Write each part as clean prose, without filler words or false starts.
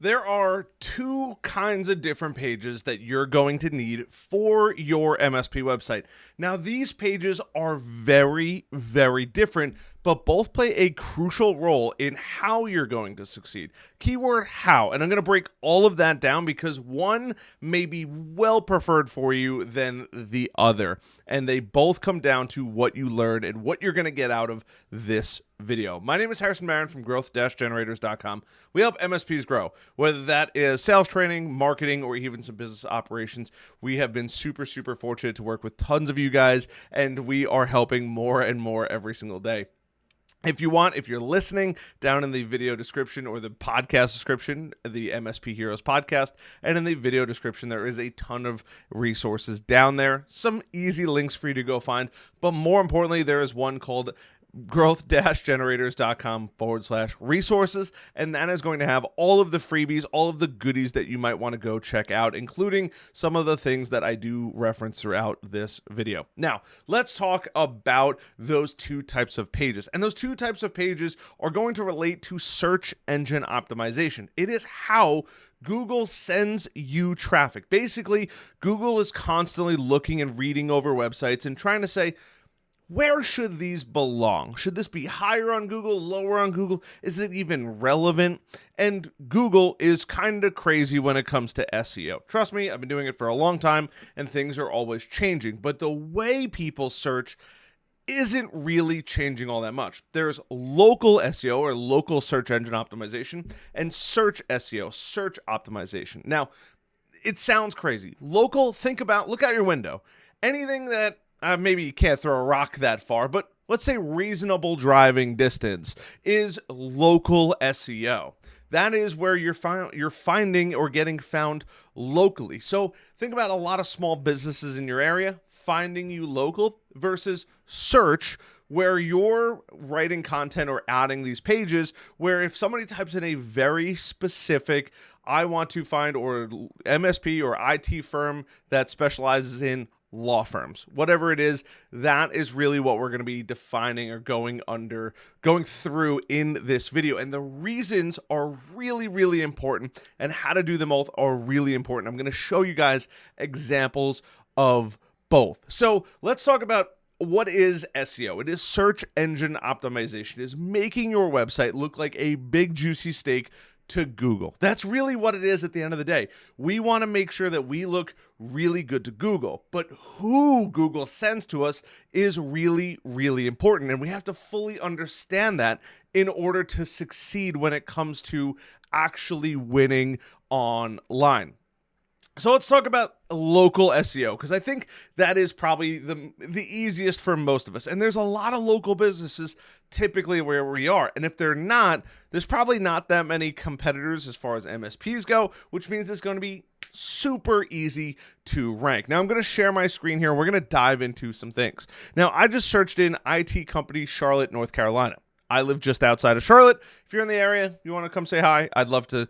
There are two kinds of different pages that you're going to need for your MSP website. Now, these pages are very, very different, but both play a crucial role in how you're going to succeed. Keyword how, and I'm going to break all of that down because one may be well preferred for you than the other, and they both come down to what you learn and what you're going to get out of this video. My name is Harrison Marin from growth-generators.com. We help MSPs grow, whether that is sales training, marketing, or even some business operations. We have been super fortunate to work with tons of you guys, and we are helping more and more every single day. If you're listening, down in the video description or the podcast description, the MSP Heroes podcast, and in the video description, there is a ton of resources down there. Some easy links for you to go find, but more importantly, there is one called growth-generators.com/resources, and that is going to have all of the freebies, all of the goodies that you might want to go check out, including some of the things that I do reference throughout this video. Now, let's talk about those two types of pages. And those two types of pages are going to relate to search engine optimization. It is how Google sends you traffic. Basically, Google is constantly looking and reading over websites and trying to say, where should these belong? Should this be higher on Google, lower on Google? Is it even relevant? And Google is kind of crazy when it comes to SEO. Trust me, I've been doing it for a long time and things are always changing. But the way people search isn't really changing all that much. There's local SEO or local search engine optimization and search SEO, search optimization. Now, it sounds crazy. Local, look out your window. Anything that maybe you can't throw a rock that far, but let's say reasonable driving distance is local SEO. That is where you're finding or getting found locally. So think about a lot of small businesses in your area finding you local versus search, where you're writing content or adding these pages where if somebody types in a very specific, I want to find, or MSP or IT firm that specializes in law firms, whatever it is, that is really what we're going to be defining or going through in this video. And the reasons are really important, and how to do them both are really important. I'm going to show you guys examples of both. So let's talk about what is SEO. It is search engine optimization. It is making your website look like a big juicy steak to Google. That's really what it is at the end of the day. We want to make sure that we look really good to Google, but who Google sends to us is really important, and we have to fully understand that in order to succeed when it comes to actually winning online. So let's talk about local SEO, because I think that is probably the easiest for most of us. And there's a lot of local businesses typically where we are. And if they're not, there's probably not that many competitors as far as MSPs go, which means it's going to be super easy to rank. Now I'm going to share my screen here. We're going to dive into some things. Now I just searched in IT company, Charlotte, North Carolina. I live just outside of Charlotte. If you're in the area, you want to come say hi, I'd love to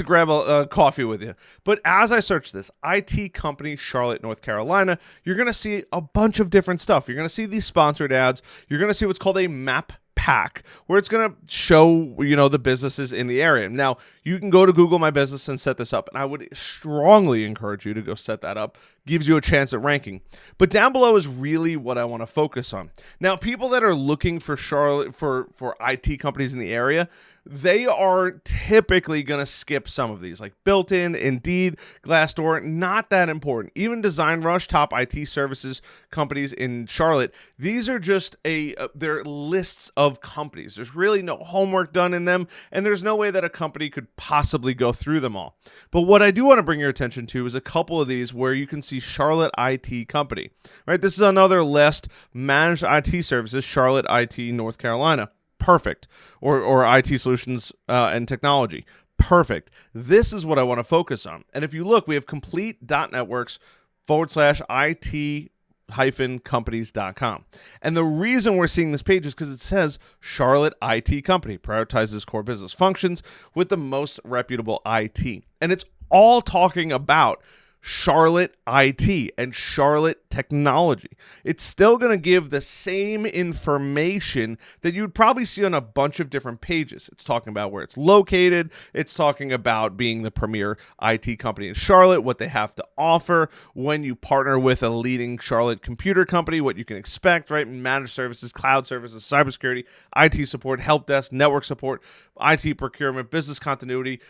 grab a coffee with you. But as I search this, IT company, Charlotte, North Carolina, you're going to see a bunch of different stuff. You're going to see these sponsored ads. You're going to see what's called a map pack, where it's going to show, the businesses in the area. Now, you can go to Google My Business and set this up, and I would strongly encourage you to go set that up. Gives you a chance at ranking. But down below is really what I want to focus on. Now, people that are looking for Charlotte for IT companies in the area, they are typically going to skip some of these, like Built-in, Indeed, Glassdoor, not that important. Even DesignRush, top IT services companies in Charlotte, these are just they're lists of companies. There's really no homework done in them, and there's no way that a company could possibly go through them all. But what I do want to bring your attention to is a couple of these where you can see Charlotte IT company, right? This is another list, managed IT services, Charlotte IT, North Carolina. Perfect. Or IT solutions and technology. Perfect. This is what I want to focus on. And if you look, we have complete.networks/IT-companies.com. And the reason we're seeing this page is because it says Charlotte IT company prioritizes core business functions with the most reputable IT. And it's all talking about Charlotte IT and Charlotte Technology. It's still going to give the same information that you'd probably see on a bunch of different pages. It's talking about where it's located. It's talking about being the premier IT company in Charlotte, what they have to offer when you partner with a leading Charlotte computer company, what you can expect, right? Managed services, cloud services, cybersecurity, IT support, help desk, network support, IT procurement, business continuity,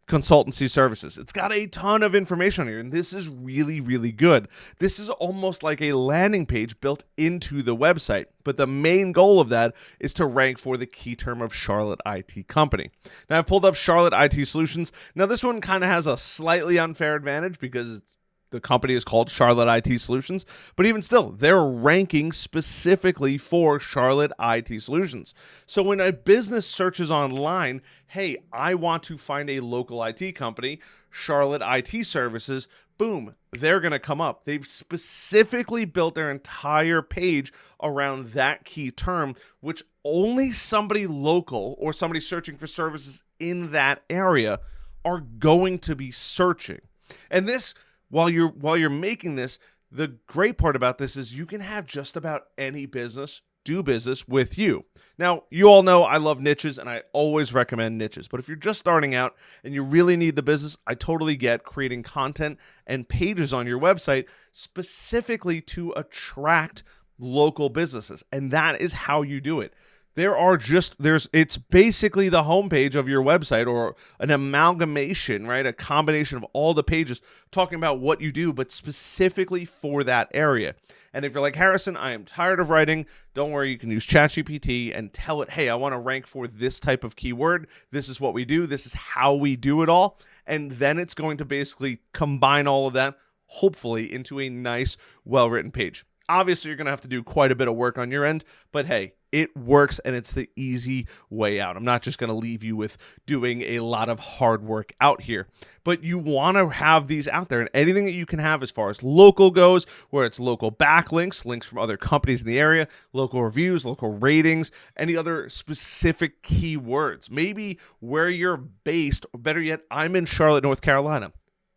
consultancy services. It's got a ton of information on here, and this is really, really good. This is almost like a landing page built into the website, but the main goal of that is to rank for the key term of Charlotte IT company. Now, I've pulled up Charlotte IT Solutions. Now, this one kind of has a slightly unfair advantage because the company is called Charlotte IT Solutions, but even still, they're ranking specifically for Charlotte IT Solutions. So when a business searches online, hey, I want to find a local IT company, Charlotte IT Services, boom, they're going to come up. They've specifically built their entire page around that key term, which only somebody local or somebody searching for services in that area are going to be searching. And this, while you're making this, the great part about this is you can have just about any business do business with you. Now, you all know I love niches and I always recommend niches, but if you're just starting out and you really need the business, I totally get creating content and pages on your website specifically to attract local businesses, and that is how you do it. It's basically the homepage of your website, or an amalgamation, right? A combination of all the pages talking about what you do, but specifically for that area. And if you're like, Harrison, I am tired of writing, don't worry, you can use ChatGPT and tell it, hey, I want to rank for this type of keyword. This is what we do. This is how we do it all. And then it's going to basically combine all of that, hopefully, into a nice, well-written page. Obviously, you're going to have to do quite a bit of work on your end, but hey, it works and it's the easy way out. I'm not just going to leave you with doing a lot of hard work out here, but you want to have these out there, and anything that you can have as far as local goes, where it's local backlinks, links from other companies in the area, local reviews, local ratings, any other specific keywords, maybe where you're based, or better yet, I'm in Charlotte, North Carolina.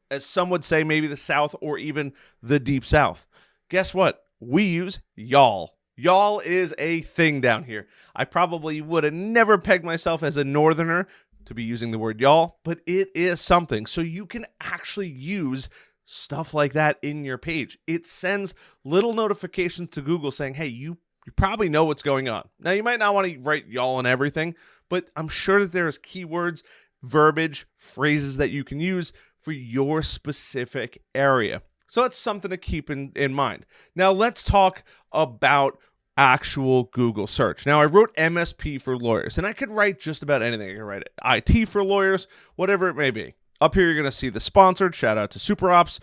As some would say, maybe the South or even the Deep South. Guess what? We use y'all. Y'all is a thing down here. I probably would have never pegged myself as a northerner to be using the word y'all, but it is something. So you can actually use stuff like that in your page. It sends little notifications to Google saying, hey, you probably know what's going on. Now, you might not want to write y'all and everything, but I'm sure that there's keywords, verbiage, phrases that you can use for your specific area. So that's something to keep in mind. Now, let's talk about actual Google search. Now, I wrote MSP for lawyers, and I could write just about anything. I could write IT for lawyers, whatever it may be. Up here, you're going to see the sponsored. Shout out to SuperOps.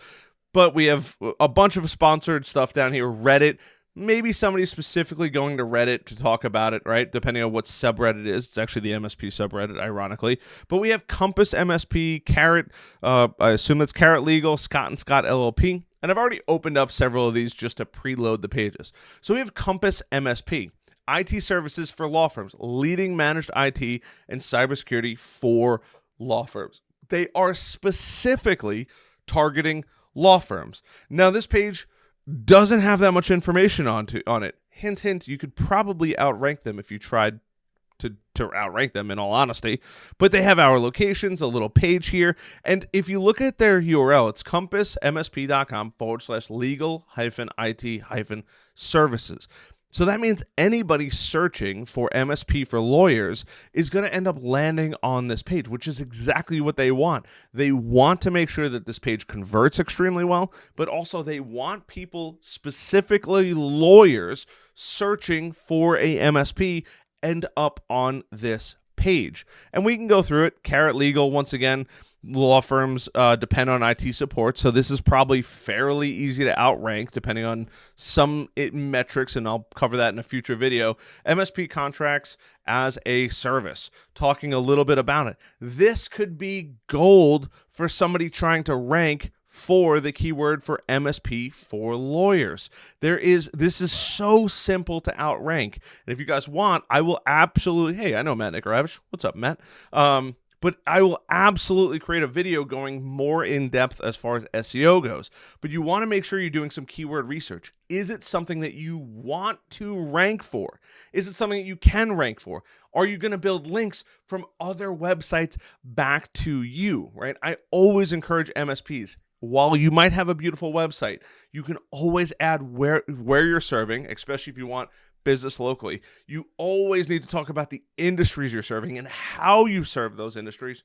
But we have a bunch of sponsored stuff down here. Reddit. Maybe somebody specifically going to Reddit to talk about it, right? Depending on what subreddit it is. It's actually the MSP subreddit, ironically. But we have Compass MSP, Carrot, I assume that's Carrot Legal, Scott & Scott LLP. And I've already opened up several of these just to preload the pages. So we have Compass MSP, IT services for law firms, leading managed IT and cybersecurity for law firms. They are specifically targeting law firms. Now, this page doesn't have that much information on it. Hint, hint, you could probably outrank them if you tried to outrank them, in all honesty. But they have our locations, a little page here. And if you look at their URL, it's compassmsp.com/legal-IT-services. So that means anybody searching for MSP for lawyers is going to end up landing on this page, which is exactly what they want. They want to make sure that this page converts extremely well, but also they want people, specifically lawyers, searching for a MSP end up on this page. And we can go through it. Carrot Legal, once again, law firms depend on IT support, so this is probably fairly easy to outrank depending on some metrics, and I'll cover that in a future video. MSP contracts as a service, talking a little bit about it. This could be gold for somebody trying to rank for the keyword for MSP for lawyers. This is so simple to outrank. And if you guys want, I will absolutely, hey, I know Matt Nicaravich. What's up, Matt? but I will absolutely create a video going more in depth as far as SEO goes. But you want to make sure you're doing some keyword research. Is it something that you want to rank for? Is it something that you can rank for? Are you going to build links from other websites back to you, right? I always encourage MSPs. While you might have a beautiful website, you can always add where you're serving, especially if you want business locally. You always need to talk about the industries you're serving and how you serve those industries,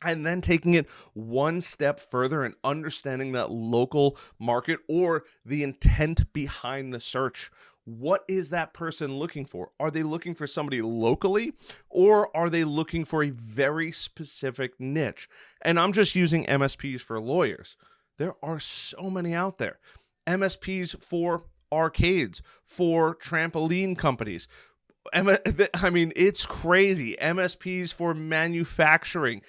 and then taking it one step further and understanding that local market or the intent behind the search. What is that person looking for? Are they looking for somebody locally, or are they looking for a very specific niche? And I'm just using MSPs for lawyers. There are so many out there. MSPs for arcades, for trampoline companies. I mean, it's crazy. MSPs for manufacturing.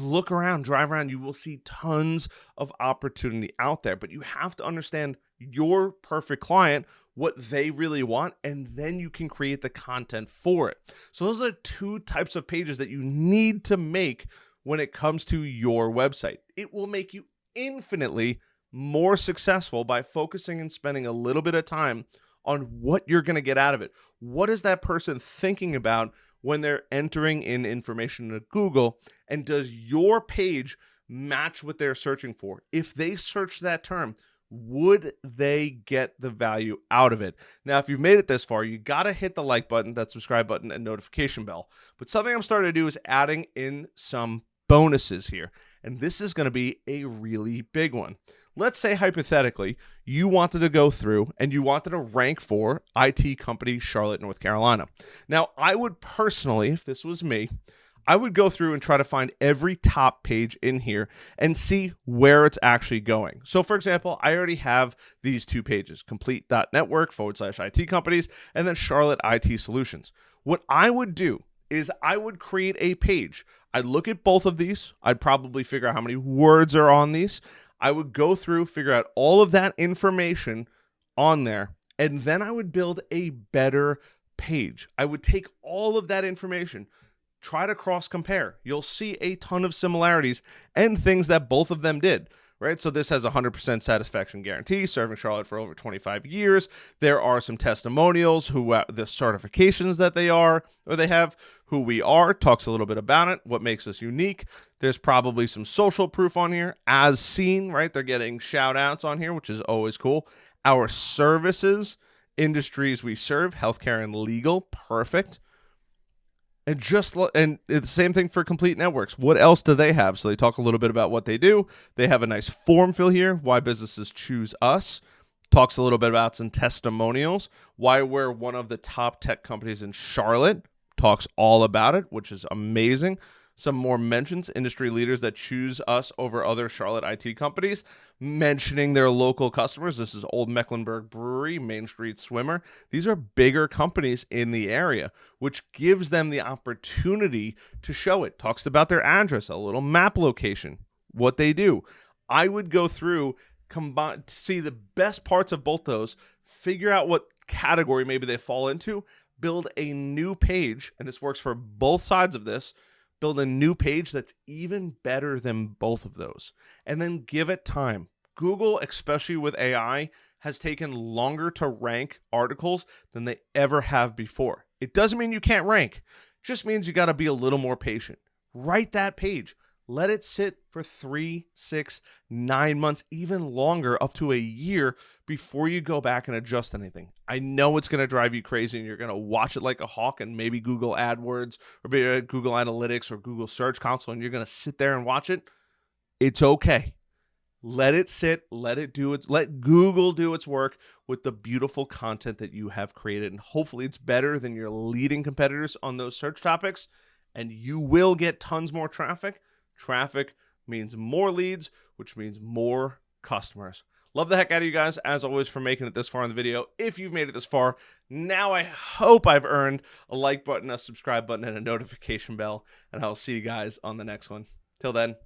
Look around, drive around, you will see tons of opportunity out there, but you have to understand your perfect client, what they really want, and then you can create the content for it. So those are two types of pages that you need to make when it comes to your website. It will make you infinitely more successful by focusing and spending a little bit of time on what you're going to get out of it. What is that person thinking about when they're entering in information into Google, and does your page match what they're searching for? If they search that term, would they get the value out of it? Now, if you've made it this far, you got to hit the like button, that subscribe button, and notification bell. But something I'm starting to do is adding in some bonuses here, and this is going to be a really big one. Let's say hypothetically, you wanted to go through and you wanted to rank for IT company Charlotte, North Carolina. Now, I would personally, if this was me, I would go through and try to find every top page in here and see where it's actually going. So for example, I already have these two pages, complete.network/IT companies, and then Charlotte IT Solutions. What I would do is I would create a page. I'd look at both of these. I'd probably figure out how many words are on these. I would go through, figure out all of that information on there, and then I would build a better page. I would take all of that information, try to cross compare. You'll see a ton of similarities and things that both of them did, right? So this has a 100% satisfaction guarantee, serving Charlotte for over 25 years. There are some testimonials, the certifications that they have, who we are, talks a little bit about it, what makes us unique. There's probably some social proof on here, as seen, right? They're getting shout outs on here, which is always cool. Our services, industries we serve, healthcare and legal, perfect. And the same thing for Complete Networks. What else do they have? So they talk a little bit about what they do. They have a nice form fill here, why businesses choose us. Talks a little bit about some testimonials, why we're one of the top tech companies in Charlotte. Talks all about it, which is amazing. Some more mentions, industry leaders that choose us over other Charlotte IT companies, mentioning their local customers. This is Old Mecklenburg Brewery, Main Street Swimmer. These are bigger companies in the area, which gives them the opportunity to show it. Talks about their address, a little map location, what they do. I would go through, combine, see the best parts of both those, figure out what category maybe they fall into, build a new page, and this works for both sides of this, build a new page that's even better than both of those, and then give it time. Google, especially with AI, has taken longer to rank articles than they ever have before. It doesn't mean you can't rank. It just means you got to be a little more patient. Write that page. Let it sit for 3, 6, 9 months, even longer, up to a year before you go back and adjust anything. I know it's going to drive you crazy and you're going to watch it like a hawk and maybe Google AdWords or maybe Google Analytics or Google Search Console, and you're going to sit there and watch it. It's okay. Let it sit, let Google do its work with the beautiful content that you have created. And hopefully it's better than your leading competitors on those search topics, and you will get tons more traffic. Traffic means more leads, which means more customers. Love the heck out of you guys, as always, for making it this far in the video. If you've made it this far, now I hope I've earned a like button, a subscribe button, and a notification bell, and I'll see you guys on the next one. Till then,